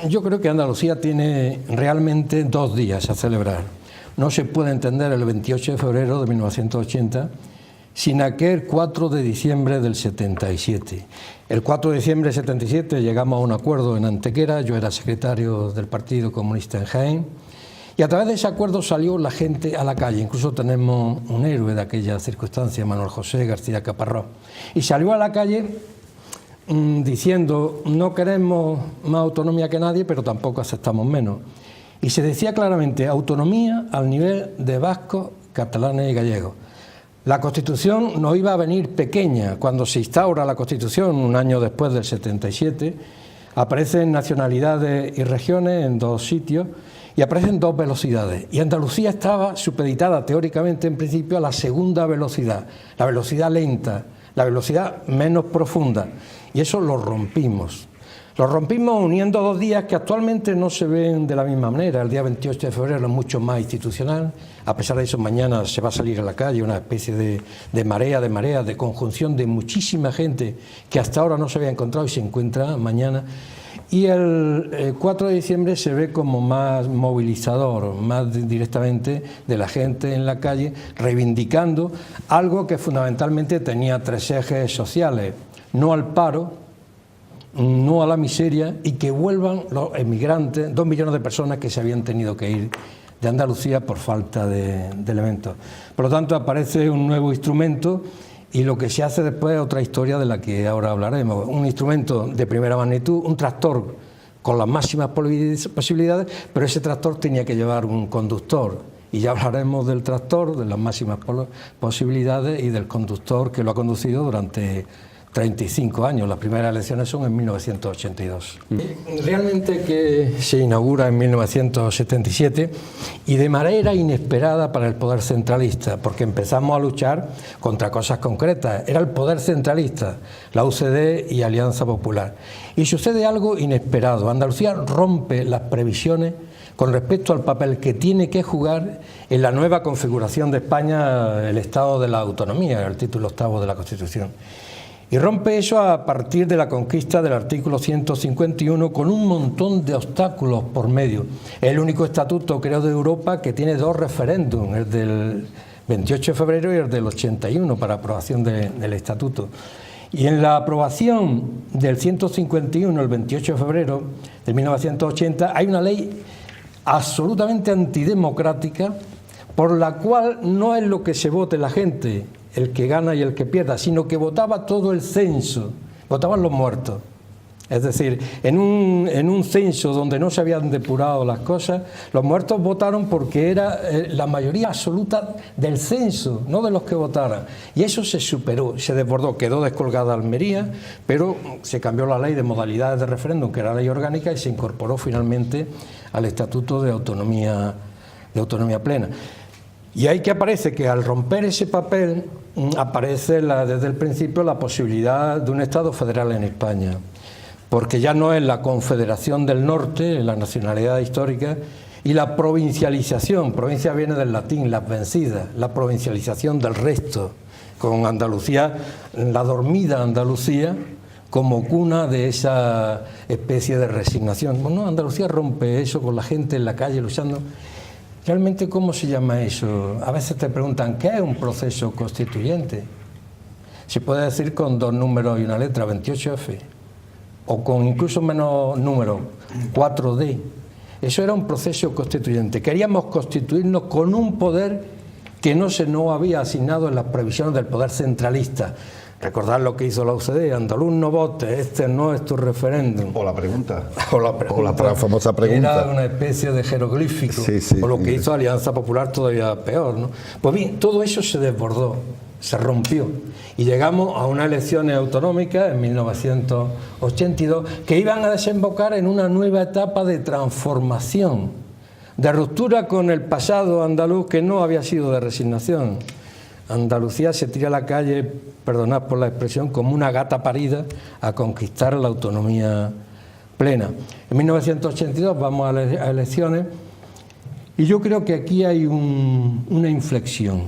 Yo creo que Andalucía tiene realmente 2 días a celebrar. No se puede entender el 28 de febrero de 1980 sin aquel 4 de diciembre del 77. El 4 de diciembre del 77 llegamos a un acuerdo en Antequera, yo era secretario del Partido Comunista en Jaén, y a través de ese acuerdo salió la gente a la calle. Incluso tenemos un héroe de aquella circunstancia, Manuel José García Caparrós, y salió a la calle diciendo: no queremos más autonomía que nadie, pero tampoco aceptamos menos. Y se decía claramente: autonomía al nivel de vascos, catalanes y gallegos. La Constitución no iba a venir pequeña. Cuando se instaura la Constitución, un año después del 77, aparecen nacionalidades y regiones en 2 sitios y aparecen 2 velocidades. Y Andalucía estaba supeditada teóricamente, en principio, a la segunda velocidad, la velocidad lenta, la velocidad menos profunda. Y eso lo rompimos. Lo rompimos uniendo 2 días que actualmente no se ven de la misma manera. El día 28 de febrero es mucho más institucional. A pesar de eso, mañana se va a salir a la calle una especie de marea, de conjunción de muchísima gente que hasta ahora no se había encontrado y se encuentra mañana. Y el 4 de diciembre se ve como más movilizador, más directamente de la gente en la calle, reivindicando algo que fundamentalmente tenía 3 ejes sociales: no al paro, no a la miseria, y que vuelvan los emigrantes, 2 millones de personas que se habían tenido que ir de Andalucía por falta de elementos. Por lo tanto, aparece un nuevo instrumento y lo que se hace después es otra historia de la que ahora hablaremos. Un instrumento de primera magnitud, un tractor con las máximas posibilidades, pero ese tractor tenía que llevar un conductor. Y ya hablaremos del tractor, de las máximas posibilidades y del conductor que lo ha conducido durante 35 años. Las primeras elecciones son en 1982. Realmente que se inaugura en 1977 y de manera inesperada para el poder centralista, porque empezamos a luchar contra cosas concretas. Era el poder centralista, la UCD y Alianza Popular. Y sucede algo inesperado. Andalucía rompe las previsiones con respecto al papel que tiene que jugar en la nueva configuración de España el Estado de la Autonomía, el título 8º de la Constitución. Y rompe eso a partir de la conquista del artículo 151 con un montón de obstáculos por medio. Es el único estatuto, creo, de Europa que tiene 2 referéndums, el del 28 de febrero y el del 81 para aprobación del estatuto. Y en la aprobación del 151, el 28 de febrero de 1980, hay una ley absolutamente antidemocrática por la cual no es lo que se vote la gente, el que gana y el que pierda, sino que votaba todo el censo, votaban los muertos. Es decir, en un censo donde no se habían depurado las cosas, los muertos votaron porque era la mayoría absoluta del censo, no de los que votaran. Y eso se superó, se desbordó, quedó descolgada Almería, pero se cambió la ley de modalidades de referéndum, que era ley orgánica, y se incorporó finalmente al Estatuto de Autonomía Plena. Y ahí que aparece que al romper ese papel aparece desde el principio la posibilidad de un Estado federal en España, porque ya no es la confederación del norte, la nacionalidad histórica, y la provincialización, provincia viene del latín, las vencidas, la provincialización del resto, con Andalucía, la dormida Andalucía, como cuna de esa especie de resignación. Bueno, Andalucía rompe eso con la gente en la calle luchando. Realmente, ¿cómo se llama eso? A veces te preguntan, ¿qué es un proceso constituyente? Se puede decir con 2 números y una letra, 28F, o con incluso menos números, 4D. Eso era un proceso constituyente. Queríamos constituirnos con un poder que no se nos había asignado en las previsiones del poder centralista. Recordar lo que hizo la UCD: andaluz no vote, este no es tu referéndum. O la pregunta. O la famosa pregunta. Era una especie de jeroglífico. Sí. O lo que hizo Alianza Popular todavía peor, ¿no? Pues bien, todo eso se desbordó, se rompió. Y llegamos a unas elecciones autonómicas en 1982 que iban a desembocar en una nueva etapa de transformación, de ruptura con el pasado andaluz que no había sido de resignación. Andalucía se tira a la calle, perdonad por la expresión, como una gata parida a conquistar la autonomía plena. En 1982 vamos a elecciones y yo creo que aquí hay una inflexión,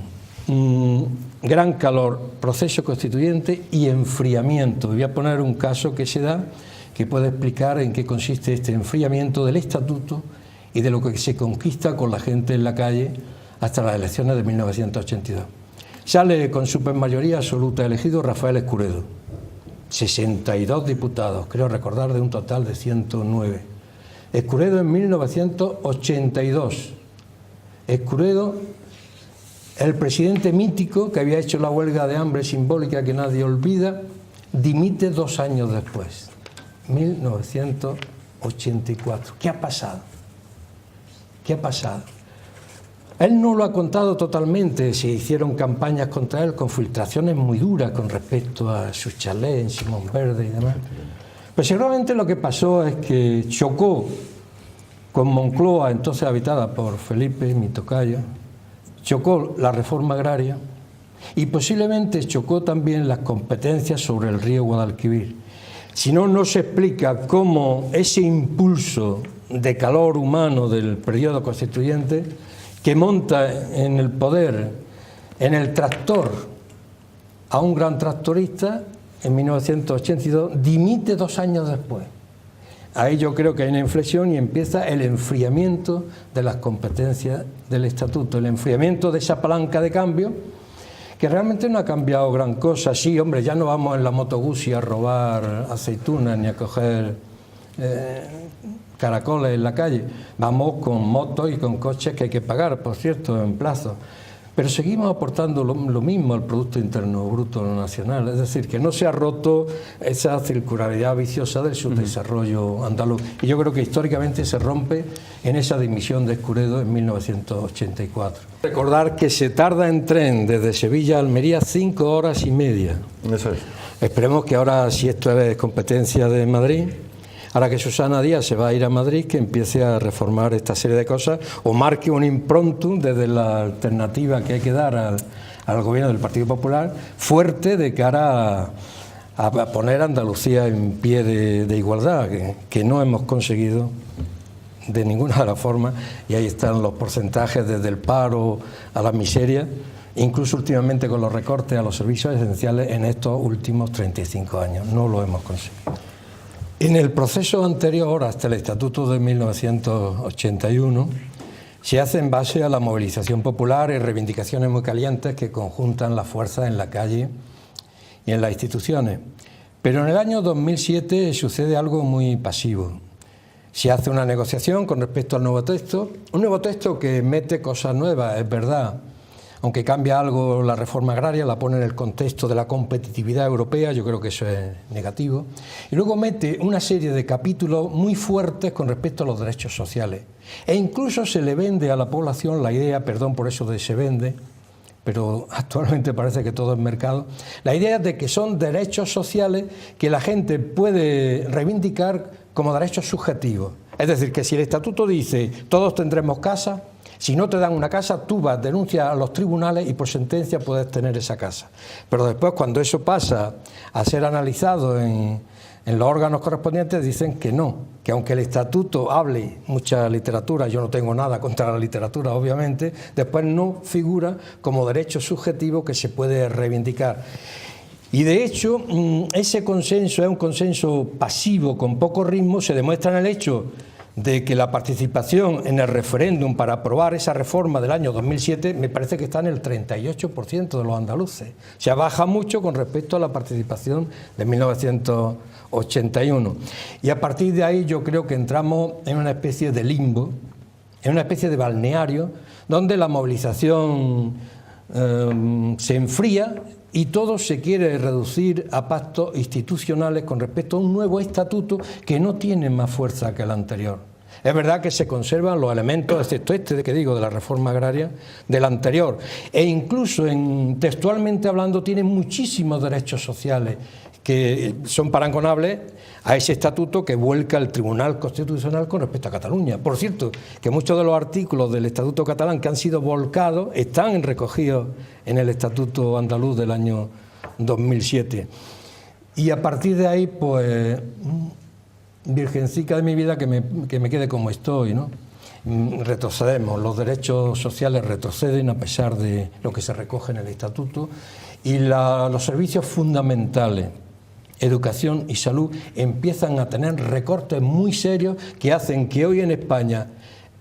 un gran calor, proceso constituyente y enfriamiento. Voy a poner un caso que se da, que puede explicar en qué consiste este enfriamiento del estatuto y de lo que se conquista con la gente en la calle hasta las elecciones de 1982. Sale con supermayoría absoluta elegido Rafael Escuredo, 62 diputados, creo recordar, de un total de 109. Escuredo en 1982. Escuredo, el presidente mítico que había hecho la huelga de hambre simbólica que nadie olvida, dimite 2 años después, 1984. ¿Qué ha pasado? ¿Qué ha pasado? Él no lo ha contado totalmente, se hicieron campañas contra él con filtraciones muy duras con respecto a su chalet en Simón Verde y demás. Pero seguramente lo que pasó es que chocó con Moncloa, entonces habitada por Felipe, mi tocayo, chocó la reforma agraria y posiblemente chocó también las competencias sobre el río Guadalquivir. Si no, no se explica cómo ese impulso de calor humano del periodo constituyente que monta en el poder, en el tractor, a un gran tractorista en 1982, dimite 2 años después. Ahí yo creo que hay una inflexión y empieza el enfriamiento de las competencias del estatuto, el enfriamiento de esa palanca de cambio, que realmente no ha cambiado gran cosa. Sí, hombre, ya no vamos en la Moto Guzzi a robar aceitunas ni a coger caracoles en la calle. Vamos con motos y con coches que hay que pagar, por cierto, en plazo. Pero seguimos aportando lo mismo al Producto Interno Bruto Nacional. Es decir, que no se ha roto esa circularidad viciosa del subdesarrollo andaluz. Y yo creo que históricamente se rompe en esa dimisión de Escuredo en 1984. Recordar que se tarda en tren desde Sevilla a Almería 5 horas y media. Eso es. Esperemos que ahora, si esto es competencia de Madrid, ahora que Susana Díaz se va a ir a Madrid, que empiece a reformar esta serie de cosas o marque un impronto desde la alternativa que hay que dar al gobierno del Partido Popular fuerte de cara a poner a Andalucía en pie de igualdad, que no hemos conseguido de ninguna de las formas, y ahí están los porcentajes desde el paro a la miseria, incluso últimamente con los recortes a los servicios esenciales en estos últimos 35 años. No lo hemos conseguido. En el proceso anterior, hasta el Estatuto de 1981, se hace en base a la movilización popular y reivindicaciones muy calientes que conjuntan las fuerzas en la calle y en las instituciones. Pero en el año 2007 sucede algo muy pasivo. Se hace una negociación con respecto al nuevo texto, un nuevo texto que mete cosas nuevas, es verdad, aunque cambia algo la reforma agraria, la pone en el contexto de la competitividad europea, yo creo que eso es negativo, y luego mete una serie de capítulos muy fuertes con respecto a los derechos sociales, e incluso se le vende a la población la idea, perdón por eso de se vende, pero actualmente parece que todo es mercado, la idea de que son derechos sociales que la gente puede reivindicar como derechos subjetivos, es decir, que si el estatuto dice todos tendremos casa, si no te dan una casa, tú vas, denuncias a los tribunales y por sentencia puedes tener esa casa. Pero después, cuando eso pasa a ser analizado en los órganos correspondientes, dicen que no, que aunque el estatuto hable mucha literatura, yo no tengo nada contra la literatura, obviamente, después no figura como derecho subjetivo que se puede reivindicar. Y de hecho, ese consenso es un consenso pasivo, con poco ritmo, se demuestra en el hecho de que la participación en el referéndum para aprobar esa reforma del año 2007 me parece que está en el 38% de los andaluces. O sea, baja mucho con respecto a la participación de 1981. Y a partir de ahí yo creo que entramos en una especie de limbo, en una especie de balneario, donde la movilización se enfría y todo se quiere reducir a pactos institucionales con respecto a un nuevo estatuto que no tiene más fuerza que el anterior. Es verdad que se conservan los elementos, excepto este que digo de la reforma agraria, del anterior, e incluso textualmente hablando tiene muchísimos derechos sociales que son parangonables a ese estatuto que vuelca el Tribunal Constitucional con respecto a Cataluña. Por cierto, que muchos de los artículos del Estatuto catalán que han sido volcados están recogidos en el Estatuto andaluz del año 2007. Y a partir de ahí, pues, virgencica de mi vida, que me quede como estoy, ¿no? Retrocedemos, los derechos sociales retroceden a pesar de lo que se recoge en el Estatuto y los servicios fundamentales educación y salud empiezan a tener recortes muy serios que hacen que hoy en España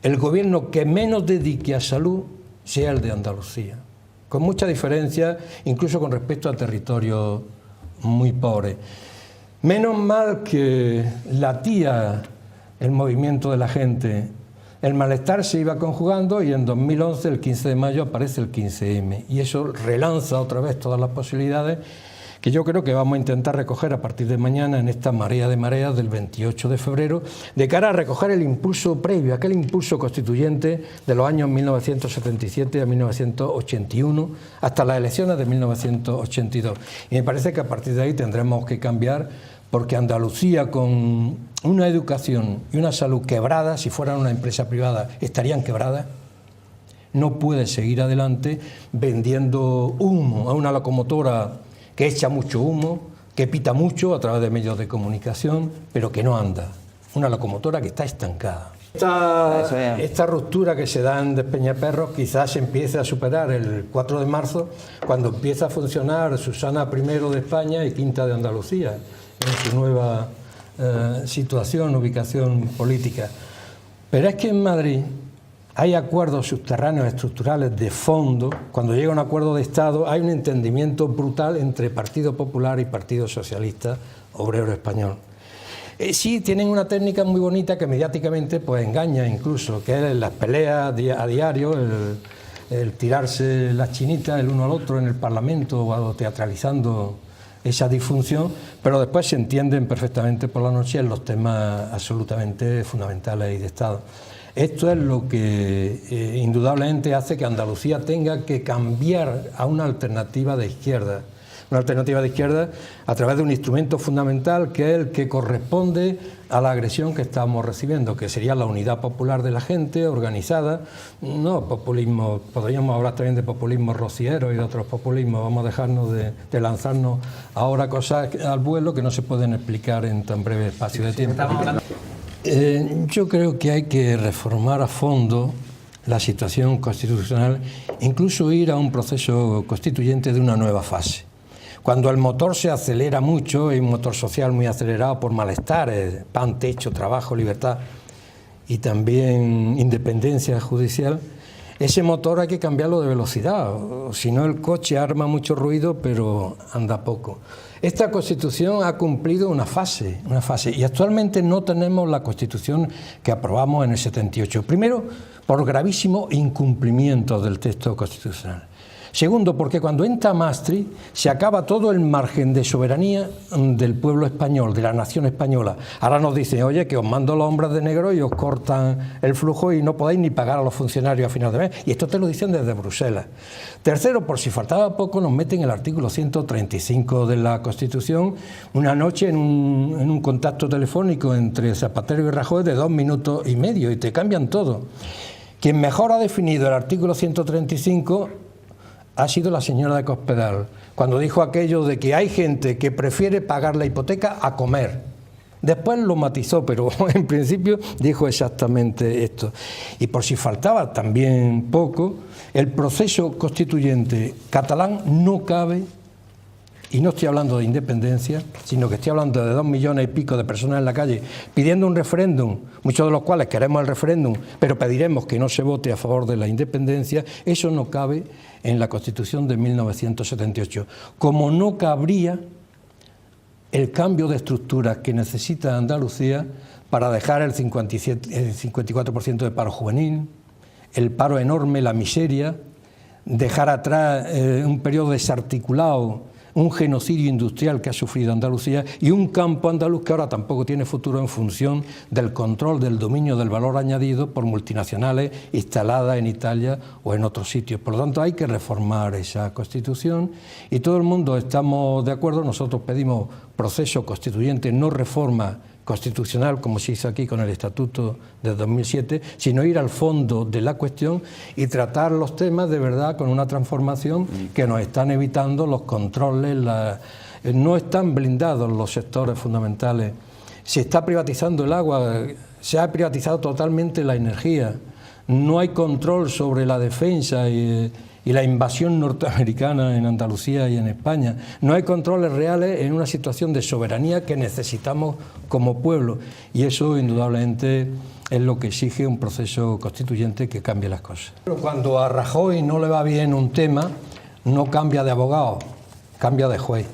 el gobierno que menos dedique a salud sea el de Andalucía, con mucha diferencia incluso con respecto a territorios muy pobres. Menos mal que latía el movimiento de la gente, el malestar se iba conjugando y en 2011, el 15 de mayo, aparece el 15M y eso relanza otra vez todas las posibilidades que yo creo que vamos a intentar recoger a partir de mañana en esta marea de mareas del 28 de febrero, de cara a recoger el impulso previo, aquel impulso constituyente de los años 1977 a 1981, hasta las elecciones de 1982. Y me parece que a partir de ahí tendremos que cambiar, porque Andalucía, con una educación y una salud quebrada, si fueran una empresa privada estarían quebradas, no puede seguir adelante vendiendo humo a una locomotora que echa mucho humo, que pita mucho a través de medios de comunicación, pero que no anda. Una locomotora que está estancada. Esta ruptura que se da en Despeñaperros quizás se empiece a superar el 4 de marzo, cuando empieza a funcionar Susana I de España y Quinta de Andalucía, en su nueva situación, ubicación política. Pero es que en Madrid hay acuerdos subterráneos estructurales de fondo. Cuando llega un acuerdo de Estado hay un entendimiento brutal entre Partido Popular y Partido Socialista Obrero Español. Sí, tienen una técnica muy bonita que mediáticamente pues engaña incluso, que es las peleas a diario, el tirarse las chinitas el uno al otro en el Parlamento o teatralizando esa disfunción, pero después se entienden perfectamente por la noche en los temas absolutamente fundamentales y de Estado. Esto es lo que indudablemente hace que Andalucía tenga que cambiar a una alternativa de izquierda a través de un instrumento fundamental que es el que corresponde a la agresión que estamos recibiendo, que sería la unidad popular de la gente organizada, no populismo, podríamos hablar también de populismo rociero y de otros populismos, vamos a dejarnos de lanzarnos ahora cosas al vuelo que no se pueden explicar en tan breve espacio de tiempo. Yo creo que hay que reformar a fondo la situación constitucional, incluso ir a un proceso constituyente de una nueva fase. Cuando el motor se acelera mucho, hay un motor social muy acelerado por malestares, pan, techo, trabajo, libertad y también independencia judicial, ese motor hay que cambiarlo de velocidad, si no el coche arma mucho ruido pero anda poco. Esta Constitución ha cumplido una fase y actualmente no tenemos la Constitución que aprobamos en el 78. Primero, por gravísimo incumplimiento del texto constitucional. Segundo, porque cuando entra Maastricht se acaba todo el margen de soberanía del pueblo español, de la nación española. Ahora nos dicen, oye, que os mando los hombres de negro y os cortan el flujo y no podéis ni pagar a los funcionarios a final de mes. Y esto te lo dicen desde Bruselas. Tercero, por si faltaba poco, nos meten el artículo 135 de la Constitución una noche en un contacto telefónico entre Zapatero y Rajoy de 2 minutos y medio y te cambian todo. Quien mejor ha definido el artículo 135 ha sido la señora de Cospedal, cuando dijo aquello de que hay gente que prefiere pagar la hipoteca a comer. Después lo matizó, pero en principio dijo exactamente esto. Y por si faltaba también poco, el proceso constituyente catalán no cabe, y no estoy hablando de independencia, sino que estoy hablando de 2 millones y pico de personas en la calle pidiendo un referéndum, muchos de los cuales queremos el referéndum, pero pediremos que no se vote a favor de la independencia. Eso no cabe en la Constitución de 1978, como no cabría el cambio de estructuras que necesita Andalucía para dejar el 54% de paro juvenil, el paro enorme, la miseria, dejar atrás un periodo desarticulado, un genocidio industrial que ha sufrido Andalucía y un campo andaluz que ahora tampoco tiene futuro en función del control del dominio del valor añadido por multinacionales instaladas en Italia o en otros sitios. Por lo tanto, hay que reformar esa Constitución y todo el mundo estamos de acuerdo. Nosotros pedimos proceso constituyente, no reforma constitucional, como se hizo aquí con el Estatuto de 2007, sino ir al fondo de la cuestión y tratar los temas de verdad con una transformación que nos están evitando los controles, no están blindados los sectores fundamentales. Se está privatizando el agua, se ha privatizado totalmente la energía, no hay control sobre la defensa y y la invasión norteamericana en Andalucía y en España. No hay controles reales en una situación de soberanía que necesitamos como pueblo, y eso indudablemente es lo que exige un proceso constituyente que cambie las cosas. Cuando a Rajoy no le va bien un tema, no cambia de abogado, cambia de juez.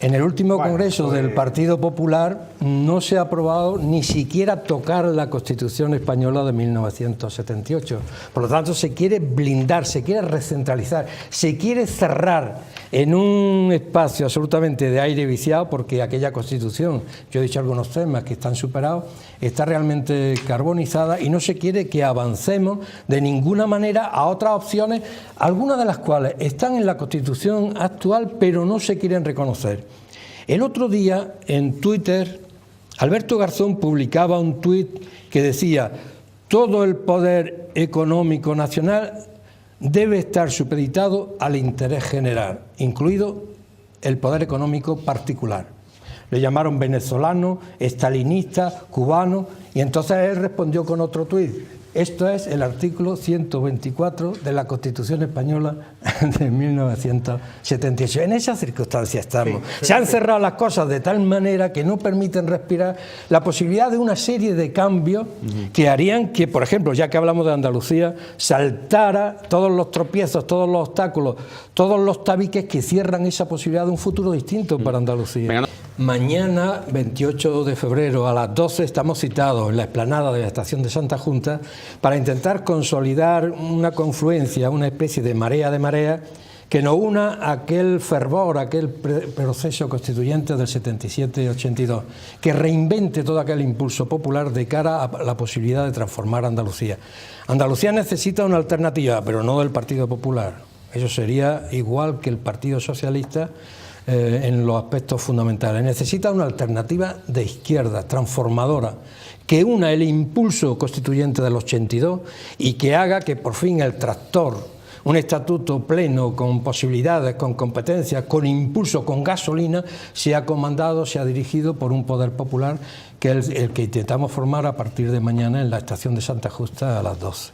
En el último congreso del Partido Popular no se ha aprobado ni siquiera tocar la Constitución española de 1978. Por lo tanto, se quiere blindar, se quiere recentralizar, se quiere cerrar en un espacio absolutamente de aire viciado, porque aquella Constitución, yo he dicho algunos temas que están superados, está realmente carbonizada, y no se quiere que avancemos de ninguna manera a otras opciones, algunas de las cuales están en la Constitución actual pero no se quieren reconocer. El otro día en Twitter Alberto Garzón publicaba un tuit que decía: todo el poder económico nacional debe estar supeditado al interés general, incluido el poder económico particular. Le llamaron venezolano, estalinista, cubano, y entonces él respondió con otro tuit: esto es el artículo 124 de la Constitución española de 1978. En esas circunstancias estamos. Se han cerrado las cosas de tal manera que no permiten respirar la posibilidad de una serie de cambios que harían que, por ejemplo, ya que hablamos de Andalucía, saltara todos los tropiezos, todos los obstáculos, todos los tabiques que cierran esa posibilidad de un futuro distinto para Andalucía. Mañana, 28 de febrero, a las 12, estamos citados en la explanada de la Estación de Santa Junta para intentar consolidar una confluencia, una especie de marea que nos una a aquel fervor, aquel proceso constituyente del 77 y 82, que reinvente todo aquel impulso popular de cara a la posibilidad de transformar Andalucía. Andalucía necesita una alternativa, pero no del Partido Popular. Eso sería igual que el Partido Socialista en los aspectos fundamentales. Necesita una alternativa de izquierda, transformadora, que una el impulso constituyente del 82 y que haga que por fin el tractor, un estatuto pleno, con posibilidades, con competencias, con impulso, con gasolina, sea comandado, sea dirigido por un poder popular, que es el que intentamos formar a partir de mañana en la Estación de Santa Justa a las 12.